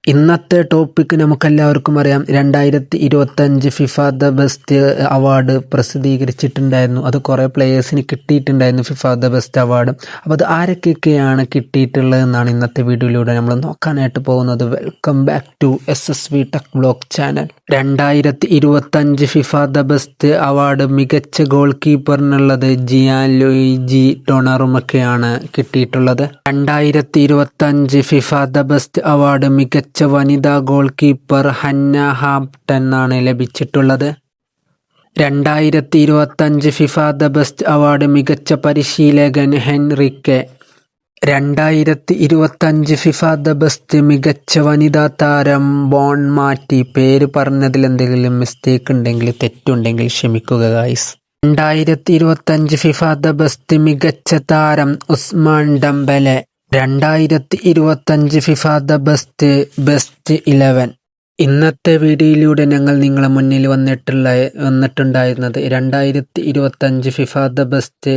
ഇന്നത്തെ ടോപ്പിക്ക് നമുക്കെല്ലാവർക്കും അറിയാം. 2025 ഫിഫ ദ ബെസ്റ്റ് അവാർഡ് പ്രസിദ്ധീകരിച്ചിട്ടുണ്ടായിരുന്നു. അത് കുറേ പ്ലേയേഴ്സിന് കിട്ടിയിട്ടുണ്ടായിരുന്നു ഫിഫ ദ ബെസ്റ്റ് അവാർഡ്. അപ്പോൾ അത് ആരൊക്കെയാണ് കിട്ടിയിട്ടുള്ളത് എന്നാണ് ഇന്നത്തെ വീഡിയോയിലൂടെ നമ്മൾ നോക്കാനായിട്ട് പോകുന്നത്. Welcome back to SSV tech vlog channel. 2025 FIFA the best award മികച്ച ഗോൾ കീപ്പറിനുള്ളത് ജിയാൻ ലൂയിജി ഡൊണറുമൊക്കെയാണ് കിട്ടിയിട്ടുള്ളത്. 2025 ഫിഫ ദ ബെസ്റ്റ് അവാർഡ് മികച്ച വനിതാ ഗോൾ കീപ്പർ ഹന്ന ഹാംപ്ടൺ ആണ് ലഭിച്ചിട്ടുള്ളത്. 2025 ഫിഫ ദ ബെസ്റ്റ് അവാർഡ് മികച്ച പരിശീലകൻ ഹെൻറിക്കെ. 2025 ഫിഫ ദ ബെസ്റ്റ് മികച്ച വനിതാ താരം ബോൺമാറ്റി. പേര് പറഞ്ഞതിൽ എന്തെങ്കിലും മിസ്റ്റേക്ക് ഉണ്ടെങ്കിൽ, തെറ്റുണ്ടെങ്കിൽ ക്ഷമിക്കുക ഗായ്സ്. 2025 ഫിഫ ദ ബെസ്റ്റ് മികച്ച താരം Usman Dembele. 2025 FIFA the best 11. ഇന്നത്തെ വീഡിയോയിലൂടെ ഞങ്ങൾ നിങ്ങളെ മുന്നിൽ വന്നിട്ടുണ്ടായിരുന്നത് 2025 ഫിഫ ദ ബെസ്റ്റ്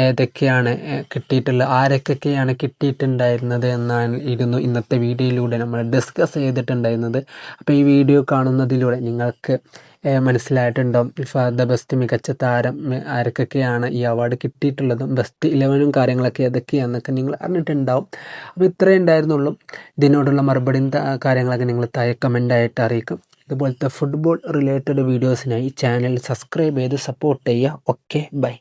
ഏതൊക്കെയാണ് കിട്ടിയിട്ടുള്ളത്, ആരൊക്കെയാണ് കിട്ടിയിട്ടുണ്ടായിരുന്നത് എന്നായിരുന്നു ഇന്നത്തെ വീഡിയോയിലൂടെ നമ്മൾ ഡിസ്കസ് ചെയ്തിട്ടുണ്ടായിരുന്നത്. അപ്പോൾ ഈ വീഡിയോ കാണുന്നതിലൂടെ നിങ്ങൾക്ക് മനസ്സിലായിട്ടുണ്ടാവും ഫിഫ ദ ബെസ്റ്റ് മികച്ച താരം ആരൊക്കെയാണ് ഈ അവാർഡ് കിട്ടിയിട്ടുള്ളതും ബെസ്റ്റ് 11 കാര്യങ്ങളൊക്കെ ഏതൊക്കെയാണെന്നൊക്കെ നിങ്ങൾ അറിഞ്ഞിട്ടുണ്ടാവും. അപ്പോൾ ഇത്രയേ ഉണ്ടായിരുന്നുള്ളൂ. ഇതിനോടുള്ള മറുപടിയും കാര്യങ്ങളൊക്കെ നിങ്ങൾ താഴെ കമൻ്റായിട്ട് അറിയിക്കും. ഇതുപോലത്തെ ഫുട്ബോൾ റിലേറ്റഡ് വീഡിയോസിനായി ചാനൽ സബ്സ്ക്രൈബ് ചെയ്ത് സപ്പോർട്ട് ചെയ്യുക. Okay, by.